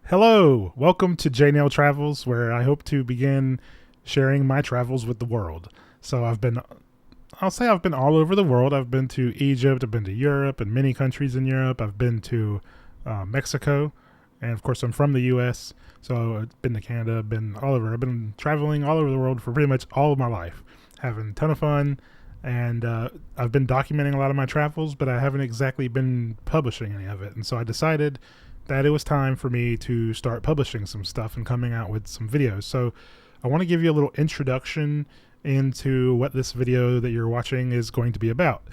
Hello, welcome to JNail Travels, where I hope to begin sharing my travels with the world. So I'll say I've been all over the world. I've been to Egypt, I've been to Europe and many countries in Europe. I've been to Mexico, and of course I'm from the U.S., so I've been to Canada, I've been all over. I've been traveling all over the world for pretty much all of my life, having a ton of fun, and I've been documenting a lot of my travels, but I haven't exactly been publishing any of it, and so I decided that it was time for me to start publishing some stuff and coming out with some videos. So I want to give you a little introduction into what this video that you're watching is going to be about.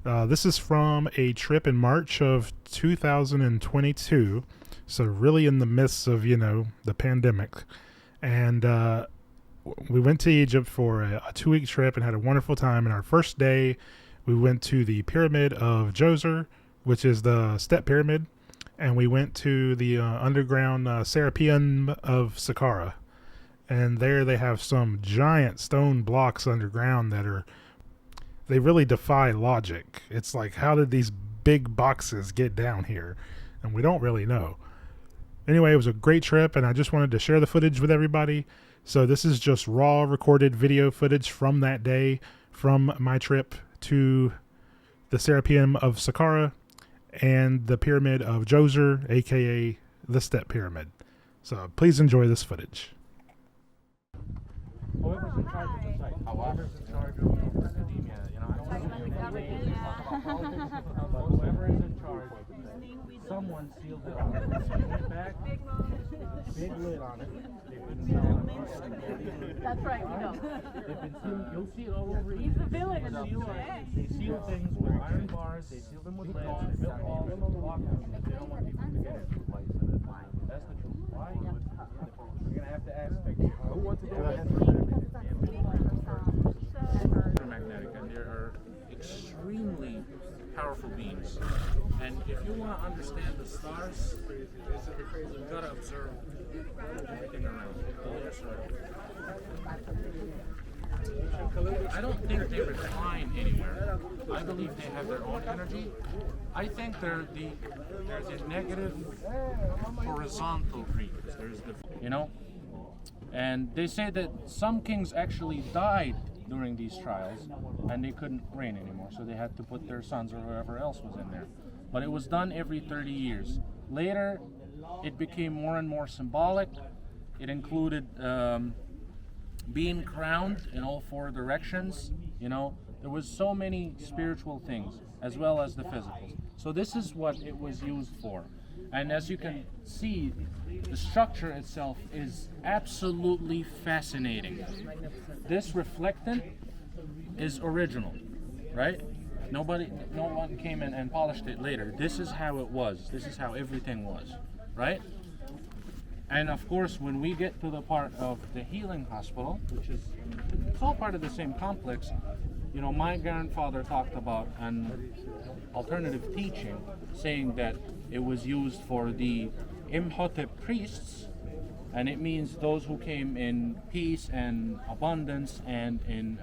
This is from a trip in March of 2022, so really in the midst of, the pandemic. And we went to Egypt for a 2-week trip and had a wonderful time. And our first day, we went to the Pyramid of Djoser, which is the Step Pyramid. And we went to the underground Serapeum of Saqqara. And there they have some giant stone blocks underground they really defy logic. It's like, how did these big boxes get down here? And we don't really know. Anyway, it was a great trip, and I just wanted to share the footage with everybody. So this is just raw recorded video footage from that day, from my trip to the Serapeum of Saqqara and the Pyramid of Djoser, aka the Step Pyramid. So please enjoy this footage. Whoever's in charge of the site, whoever's in charge of academia, I don't want to but whoever is in charge, someone sealed it off. Bring it back, big lid on it. That's right, we know. You'll see it all over. He's the villain in the They seal things with iron bars, they seal them with lead, they build walls, they block them. They don't want people to get into place. That's the truth. Why? You're going to have to ask who wants to do it? Magnetic, and there are extremely powerful beings. And if you want to understand the stars, you've got to observe everything around. I don't think they recline anywhere. I believe they have their own energy. I think there's a negative horizontal dreams. There's and they say that some kings actually died during these trials and they couldn't reign anymore, so they had to put their sons or whoever else was in there. But it was done every 30 years. Later, it became more and more symbolic. It included being crowned in all 4 directions. There was so many spiritual things as well as the physicals. So this is what it was used for. And as you can see, the structure itself is absolutely fascinating. This reflectant is original, right? No one came in and polished it later. This is how it was. This is how everything was, right? And of course, when we get to the part of the healing hospital, which is it's all part of the same complex, my grandfather talked about an alternative teaching, saying that it was used for the Imhotep priests, and it means those who came in peace and abundance and in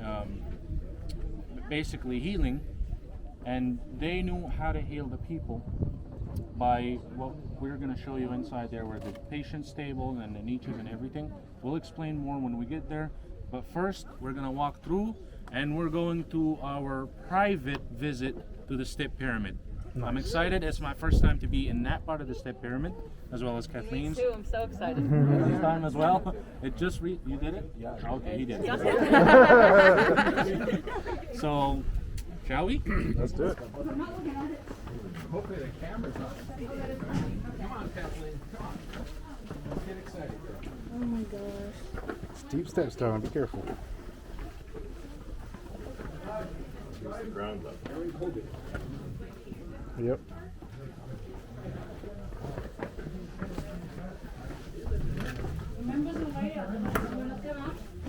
basically healing, and they knew how to heal the people by what we're going to show you inside there, where the patient's table and the niches and everything. We'll explain more when we get there, but first we're going to walk through and we're going to our private visit to the Step Pyramid. Nice. I'm excited. It's my first time to be in that part of the Step Pyramid, as well as Kathleen's. Me too, I'm so excited. This time as well. It just you did it? Yeah. Okay, he did it. So, shall we? Let's do it. Hopefully the camera's on. Come on, Kathleen. Come on. Don't get excited. Oh my gosh. Steep steps, Tom. Be careful. The ground level. Yep.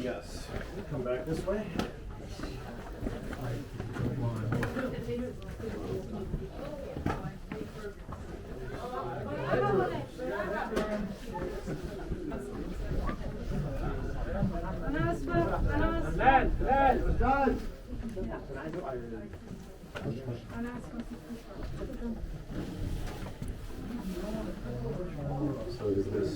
Yes. Come back this way. So is this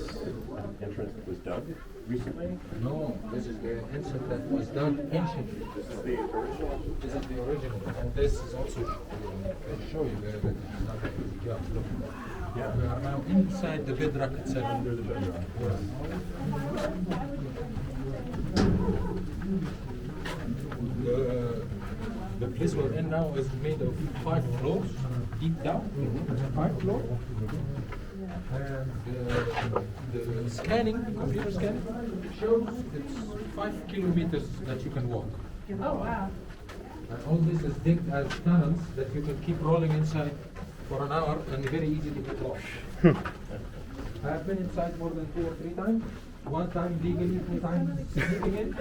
entrance that was done recently? No, this is the entrance that was done anciently. This is the original? This is the original, and this is also. I'll show you that it's not an easy job. Look. Yeah. We are now inside the bedrock itself. Under the bedrock. The place we're in now is made of 5 floors, deep down, 5 floors. And the scanning, computer scanning, shows it's 5 kilometers that you can walk. Oh, wow. And all this is digged as tunnels that you can keep rolling inside for an hour and very easy to get lost. I have been inside more than 2 or 3 times. One time legally, 2 times sneaking in.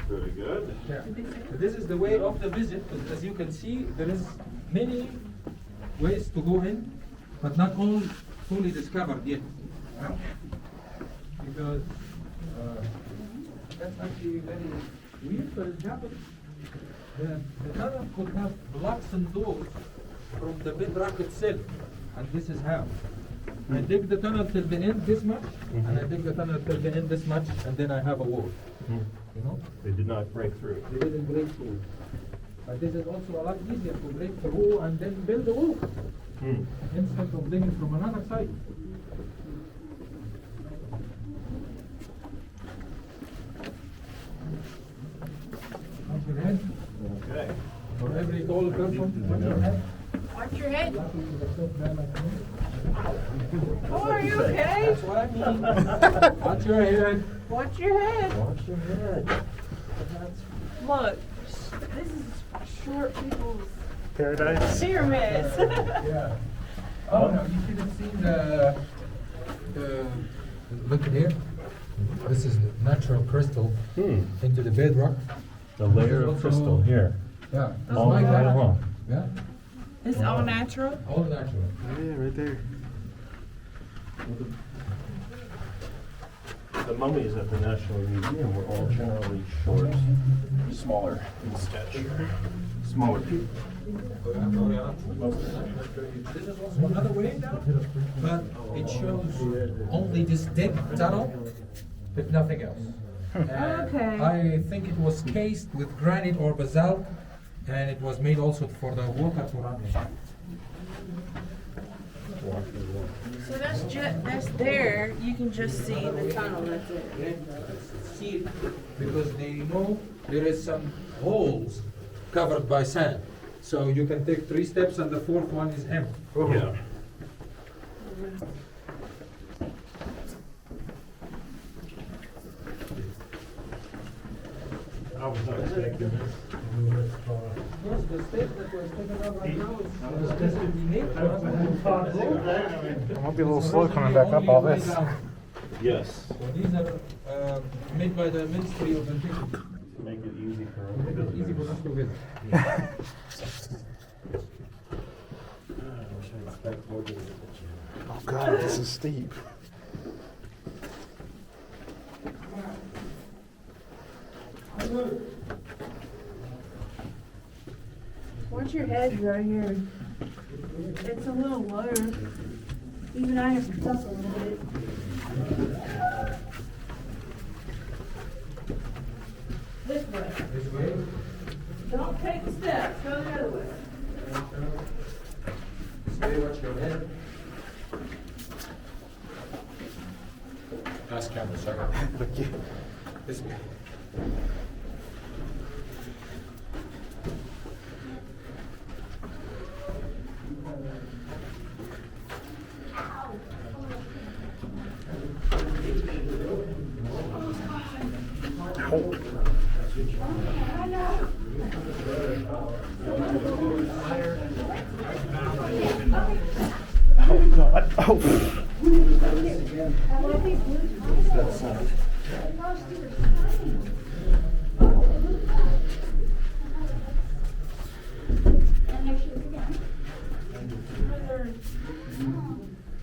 Very good. Yeah. This is the way of the visit. As you can see, there is many ways to go in, but not all fully discovered yet. Because that's actually very weird, but it happened. The tunnel could have blocks and doors from the bedrock itself, and this is how. I dig the tunnel till the end this much, and I dig the tunnel till the end this much, and then I have a wall. You know? They did not break through. They didn't break through. But this is also a lot easier to break through and then build a wall instead of digging from another side. Watch your head. Okay. For every tall person, watch your head. Watch your head. Oh, are you okay? That's what I mean. Watch your head. Watch your head. Watch your head. Look, this is short people's Paradise. pyramids. Yeah. Oh no, you should have seen the look at here. This is the natural crystal into the bedrock. The layer of crystal here. Yeah. It's All the like way that. along. Yeah. It's all natural. All natural. Yeah, right there. The mummies at the National Museum were all generally short, smaller in stature. Smaller people. This is also another way now, but it shows only this deep tunnel, if nothing else. And Okay. I think it was cased with granite or basalt, and it was made also for the water to run in. So that's there. You can just see the tunnel. That's it. See it because they know there is some holes covered by sand. So you can take 3 steps and the 4th one is empty. Yeah. I was not expecting this. Yes, the step that was taken out right now is specifically made for us to have. It might be a little slow coming back up all this. Yes. So these are made by the Ministry of Antiquity. To make it easy for us. Make it easy for us to visit. I wish I expect more than this. Oh God, this is steep. Watch your head right here. It's a little low. Even I have to tuck a little bit. This way. This way. Don't take the steps. Go the other way. This way, watch your head. Last camera, sorry. This way. Oh God. Oh.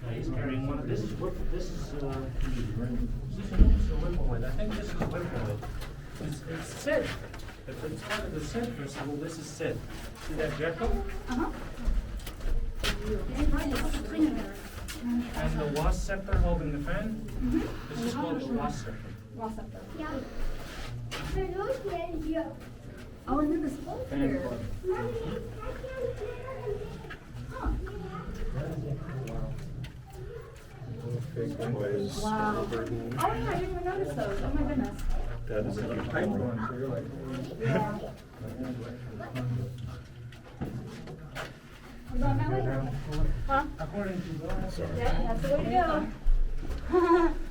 He's carrying one of this is a whipple wood. I think this is whipple wood. It's Sid. If it's part of the Sid festival, this is Sid. See that jackal? And the was scepter holding the fan, this is called the was scepter. Oh, and then this whole Fan here. club. Wow. Oh yeah, I didn't even notice those. Oh my goodness. That is a huge one. Yeah. I'm going that way? Huh? According to the Yeah, that's the way to go.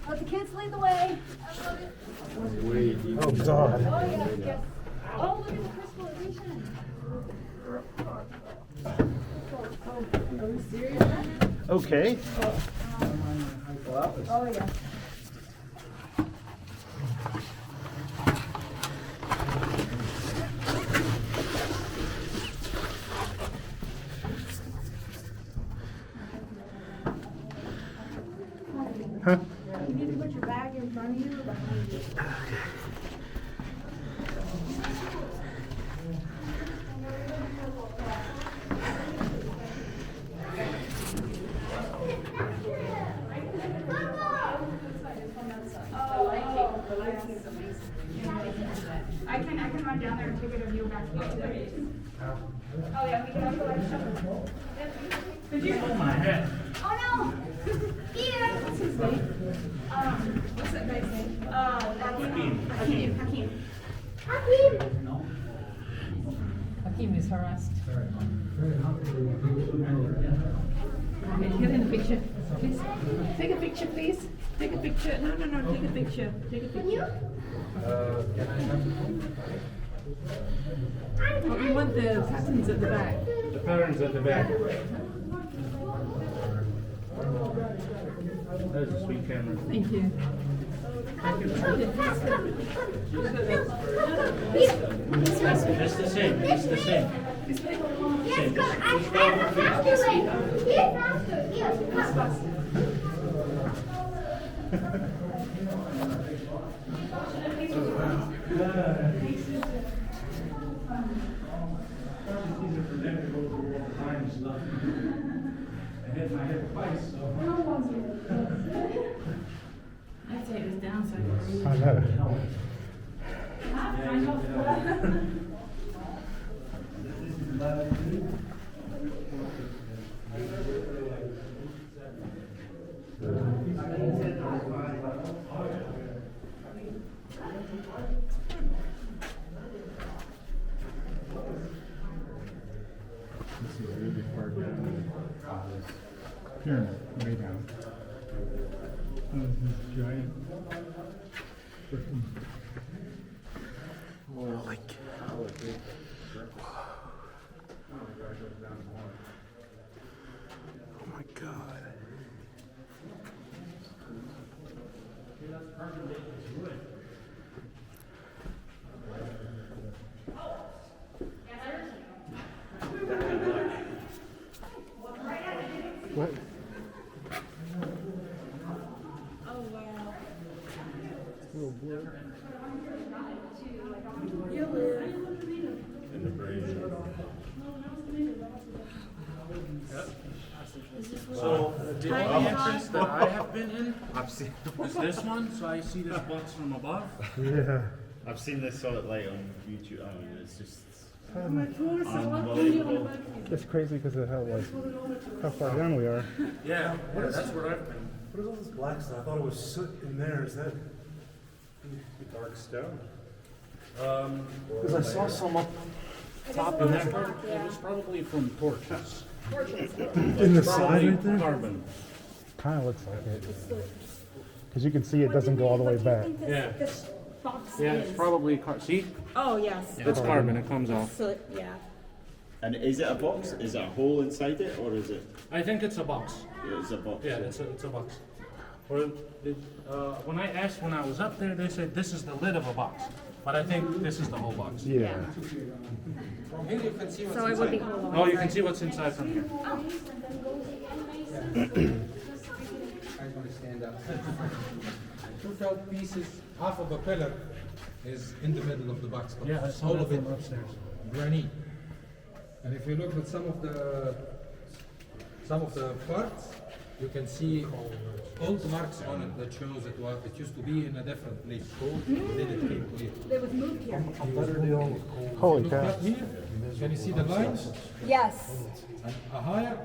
Let the kids lead the way. I love it. Oh God. Oh yeah, yes. Oh, look at the crystallization. Oh, are we serious? Okay. Oh yeah. Huh? You need to put your bag in front of you or behind you. I can run down there and take it of you back to you. Oh yeah, we can also like show. Did you? Oh my head. Oh no! Here! What's his name? What's that guy's name? Hakeem. Hakeem is harassed. Okay, get in the picture. Please. Take a picture, please. Take a picture. No. Take a picture. Take a picture. Oh, we want the patterns at the back. The patterns at the back. That is a sweet camera. Thank you. It's the same. It's the same. Same. I hit my head twice, so. I'd say it was down so I could read. I know. This is really far down. Pyramid, way down. This giant. Holy cow. Oh my God. What? Oh, wow. Little blur. In the brain. So the only entrance that I have been in I've seen. is this one. So I see this box from above. Yeah. I've seen this sort of like on YouTube. I mean, it's just Oh unbelievable. It's crazy because of how far down we are. Yeah, that's where I've been. What is all this black stuff? I thought it was soot in there. Is that Dark stone. because I saw some up top in there It was probably from torches. in the side right there? Carbon. Kind of looks like it. Because you can see it doesn't go all the way back. Yeah. This box Yeah, is. it's probably see, Oh, yes. it's carbon. It comes off. So, yeah. And is it a box? Is it a hole inside it, or is it? I think it's a box. It's a box. Yeah, it's a box. When I asked when I was up there, they said this is the lid of a box, but I think this is the whole box. Yeah. From here you can see what's So it would be inside. cool. Oh, you can see what's inside from here. I just want to stand up. 2 pieces, half of a pillar is in the middle of the box. But Yeah, I saw all that of it from upstairs. granite. And if you look at some some of the parts, you can see old marks on it that shows it used to be in a different place. Then it came to here. It was moved here. Holy Look cow. up here. Can you see the lines? Yes. And higher,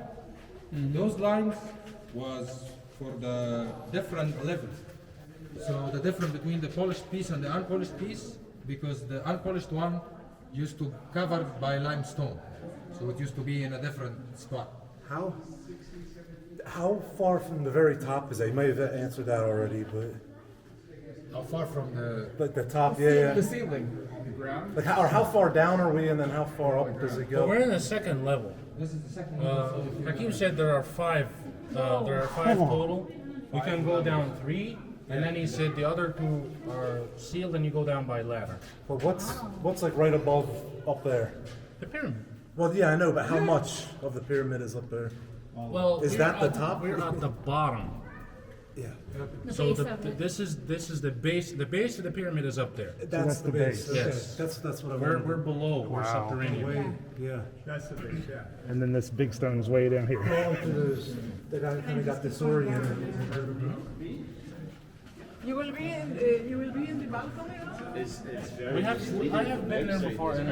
those lines was for the different levels. So the difference between the polished piece and the unpolished piece, because the unpolished one used to covered by limestone. So it used to be in a different spot. How far from the very top is that? You might have answered that already, but How far from the like the top, yeah. the ceiling? Like how far down are we, and then how far up does it Well, we're go? in the second level. This is the second one. Hakeem said there are five. There are five total. You can go down 3, and then he said the other 2 are sealed, and you go down by ladder. But what's like right above up there? The pyramid. Well, yeah, I know, but how much of the pyramid is up there? Well, Is we're that the at- top? We're at the bottom. Yeah, So this is the base. The base of the pyramid is up there. that's the base. Okay. Yes. That's what I We're wanted. below. We're subterranean. Way, yeah. And then this big stone's way down here. They kind of got disoriented. You will be in the balcony now? I have been there before. And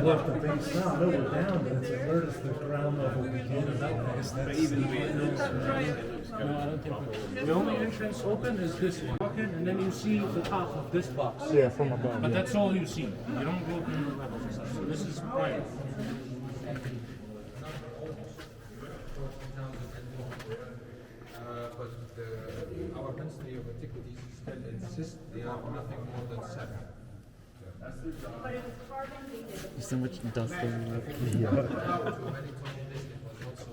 Left the base down, no, we're down, but it's where does the ground level begin? I guess that's no, I don't think the only entrance open is this one. Walk in, and then you see the top of this box. Yeah, from above. But that's all you see. You don't go in the levels and stuff. So this is private. But our Ministry of Antiquities still insists they are nothing more than 7. But it was carved and painted. There's so much dust everywhere.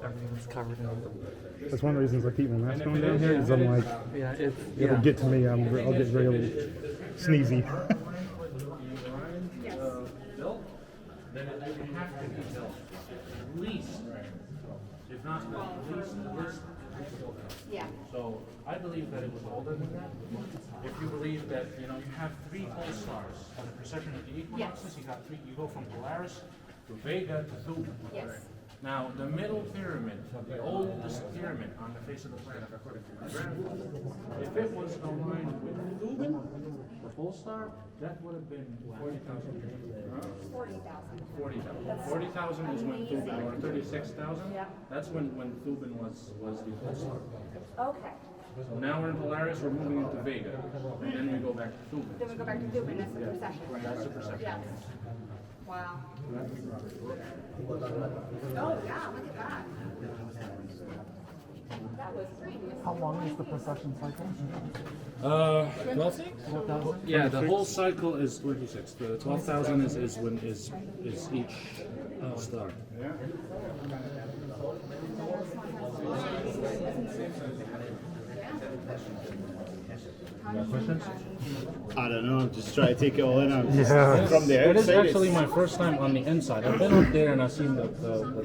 Everyone's covered in it. That's one of the reasons I keep my mask on down here. Is I'm like, Yeah, it's it'll get to me. I'll get real sneezy. Built, then it would have to be built. At least, if not at least. Yeah. So I believe that it was older than that. If you believe that, you have 3 pole stars on the precession of the equinoxes, you got 3. You go from Polaris to Vega to Thuban. Yes. Now, the middle pyramid, the oldest pyramid on the face of the planet, according to my grandfather, if it was aligned with Thuban, the pole star, that would have been 40,000 years. 40,000. 40,000. 40,000 is when Thuban, or 36,000. Yeah. That's when Thuban was the pole star. Okay. So now we're in Polaris, we're moving into Vega, and then we go back to Thuban. Then we go back to Dubin, that's the procession. That's the procession. Yes. Wow. Oh, yeah, look at that. That was previous. How long is the procession cycle? 12,000? Yeah, the whole cycle is 26. The 12,000 is when is each star. Questions? I don't know. I'm just trying to take it all in. I'm just Yeah. from the It is outside. actually my first time on the inside. I've been up there and I've seen the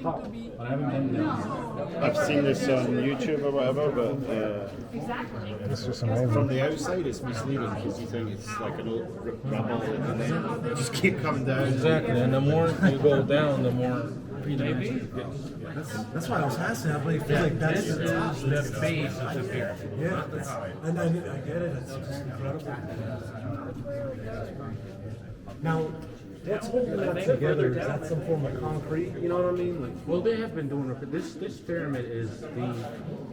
top, but I haven't been down. I've seen this on YouTube or whatever, but Exactly. It's just amazing. from the outside it's misleading because you think it's like an old rubble and then you just keep coming down. Exactly, and the more you go down, the more three-dimensional it gets. That's why I was asking. I feel like that's This the top. is the base of the pyramid. Yeah, and I get it. It's just incredible. Now, what's holding that together? Is that some form of concrete? You know what I mean? Like, Well, they have been doing this pyramid is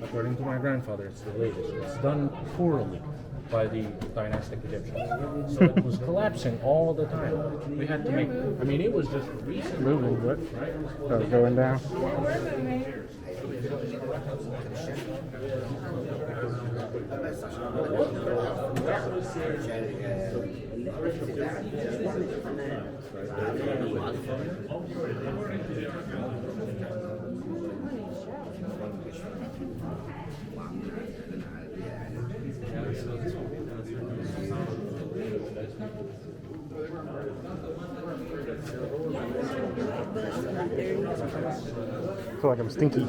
according to my grandfather, it's the latest. It's done poorly by the dynastic Egyptians. So it was collapsing all the time. We had to make, it was just recent. Moving, but going down. I feel like I'm stinky.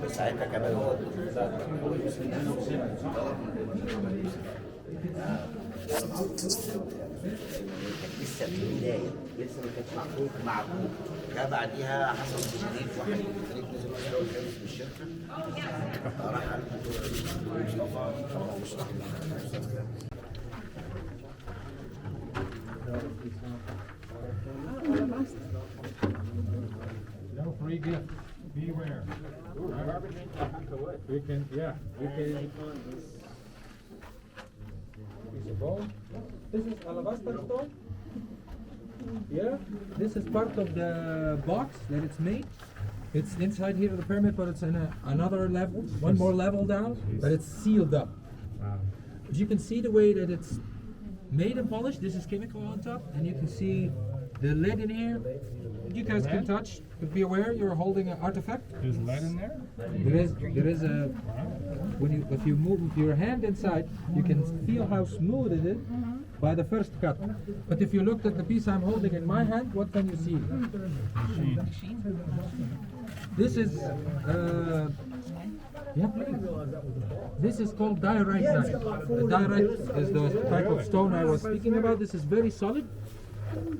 ساعتها كمان هو لسه في البدايه لسه ما كانش محطوط معقول جه بعديها حصل تشريف واحد من الفريق نزل مستوى الخامس في الشركه راح على No free gift. Beware. We can, yeah, we can. Piece of gold. This is alabaster stone. Yeah, this is part of the box that it's made. It's inside here of the pyramid, but it's in another level, one more level down, but it's sealed up. You can see the way that it's made and polished. This is chemical on top, and you can see the lead in here. You guys can touch, but be aware you're holding an artifact. There's lead in there? There is a, if you move your hand inside, you can feel how smooth it is by the first cut. But if you looked at the piece I'm holding in my hand, what can you see? This is, yeah, please. This is called diorite knife. The diorite is the type of stone I was speaking about. This is very solid.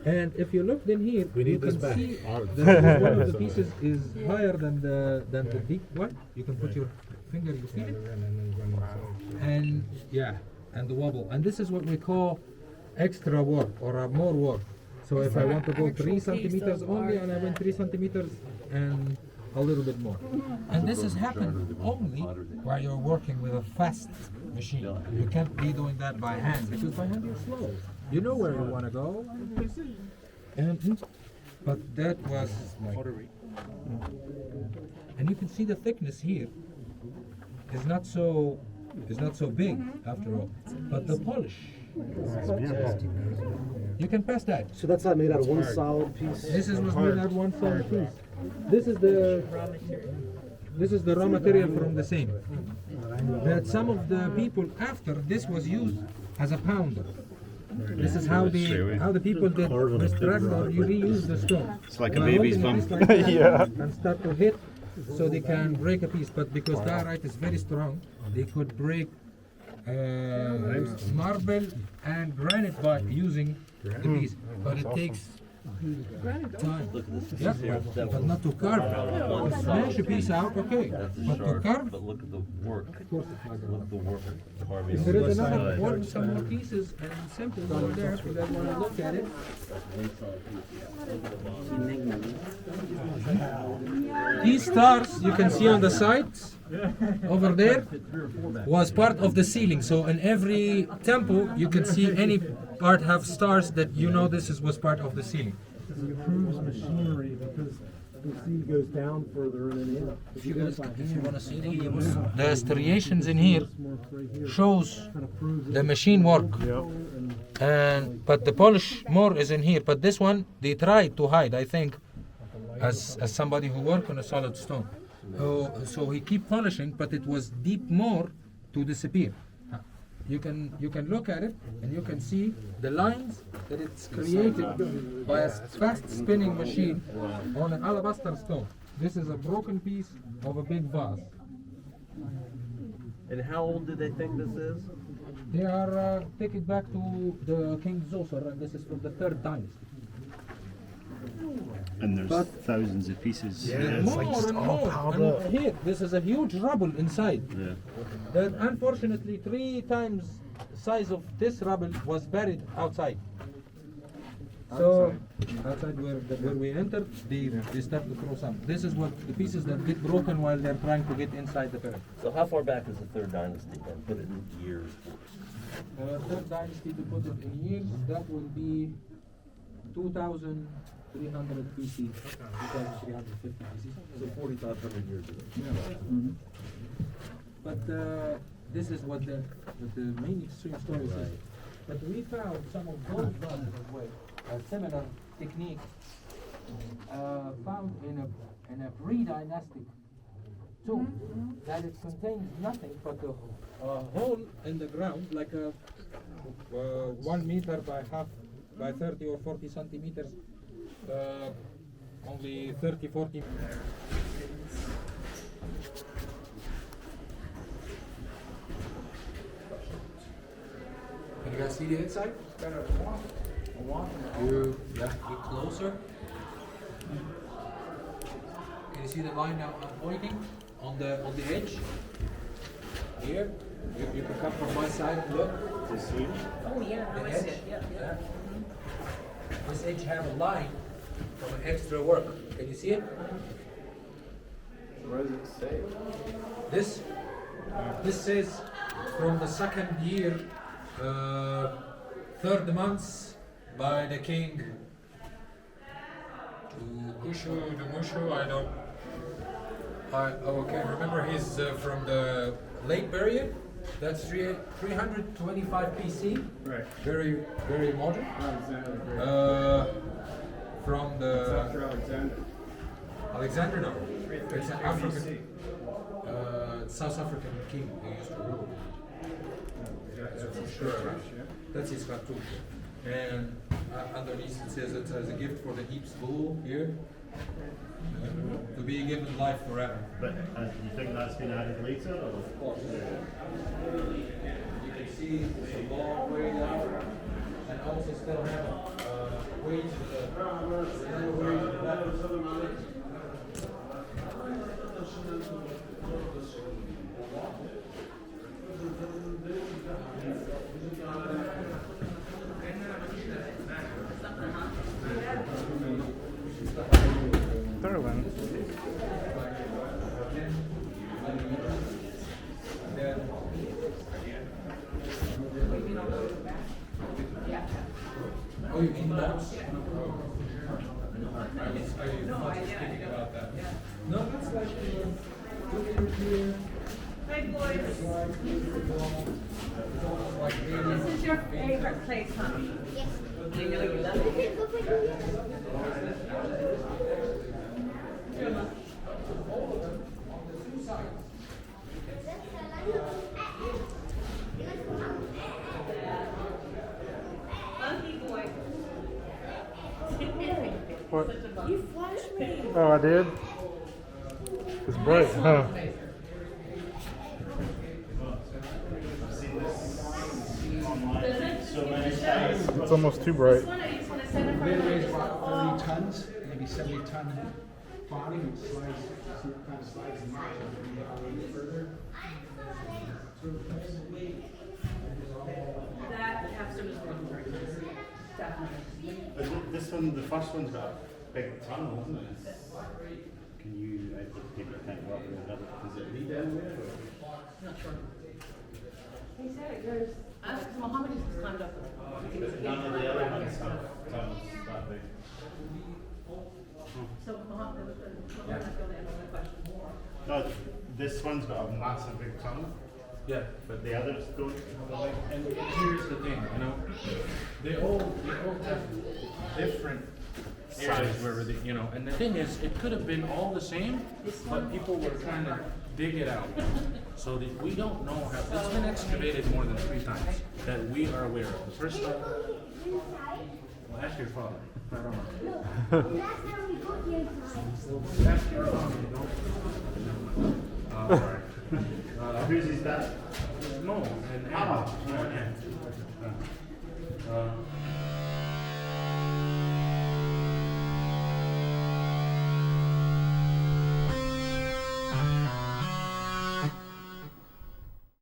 And if you look in here, you can see that one of the pieces is higher than the deep one. You can put your finger, you feel it, and yeah, and the wobble. And this is what we call extra work or more work. So if I want to go 3 centimeters only, and I went 3 centimeters and a little bit more. And this has happened only while you're working with a fast machine. You can't be doing that by hand, because by hand you're slow. You know where you want to go, but that was pottery. And you can see the thickness here is not so big after all, but the polish. You can pass that. So that's not made out of one solid piece? This was made out of one solid piece. This is the raw material from the same. That some of the people after this was used as a pounder. This is how the people did extract or you reuse the stone. It's like a baby's bum. Like Yeah. And start to hit so they can break a piece. But because diorite is very strong, they could break marble and granite by using the piece. But it takes time. Yeah, but not to carve. To smash a piece out, okay. But to carve. But look at the work. Look at the work of carving. There is another one, some more pieces and samples over there if you guys want to look at it. These stars you can see on the sides over there was part of the ceiling. So in every temple you can see any part have stars that you know was part of the ceiling. It improves machinery because the seed goes down further and then up. If you want to see the striations in here shows the machine work, but the polish more is in here. But this one they tried to hide, I think, as somebody who worked on a solid stone. So he keep polishing, but it was deep more to disappear. You can look at it and you can see the lines that it's created by a fast spinning machine on an alabaster stone. This is a broken piece of a big vase. And how old do they think this is? They are taking back to the King Djoser, and this is from the 3rd dynasty. And there's thousands of pieces. More and more. And here, this is a huge rubble inside. Yeah. That unfortunately 3 times size of this rubble was buried outside. So outside where we entered, they start to throw some. This is what the pieces that get broken while they're trying to get inside the pyramid. So how far back is the 3rd dynasty? And put it in years. 3rd dynasty, to put it in years, that would be 2,300 BC, 2,350 BC. So 4,500 years ago. Yeah. But this is what the mainstream story says. But we found some of those ones as well, a similar technique found in a pre-dynastic tomb, that it contains nothing but a hole in the ground, like a 1 meter by 30 or 40 centimeters only 30, 40. Can you guys see the inside? Get closer. Can you see the line now I'm pointing on the edge? Here. You can come from my side and look. Oh, yeah, The I edge? see it, yeah. Yeah. This edge have a line from an extra work. Can you see it? What does it say? This says from the second year, third month by the king. Okay, remember he's from the late period. That's 325 BC. Right. Very, very modern. Alexander. From It's the after Alexander. Alexander, no. It's an African, BC. South African king who used to rule. That's for sure. That's his cartouche. And underneath it says it's as a gift for the Eeps bull here. To be given life forever. But do you think that's been added later? Or? Of course. You can see it's a long way down, and also still have a way to the Thurland. Oh, you mean notes? I was thinking about that. No, it's like here. Hi, boys. This is your favorite place, huh? Yes. You know you love it. Monkey boy. What? You flashed me. Oh, I did? It's bright, huh? It's almost too bright. It weighs about 30 tons, maybe 70 ton body. It slides, kind of slides in a little further. That capstone is worth very nice. Definitely. This one, the first one's got a big tunnel, isn't it? Can you, people can't go up with another, does it lead anywhere? Not sure. He said it goes. Muhammad has climbed up. None of the other ones have tunnels that big. So Muhammad has got another question. No, this one's got a massive big tunnel. Yeah. But the others don't. And here's the thing, you know, they all have different areas where they, you know, and the thing is, it could have been all the same, but people were trying to dig it out. So that we don't know how, it's been excavated more than 3 times that we are aware of. The first time, well, ask your father. I don't know. Ask your father, don't. Alright. Who's his dad? No, and Ah.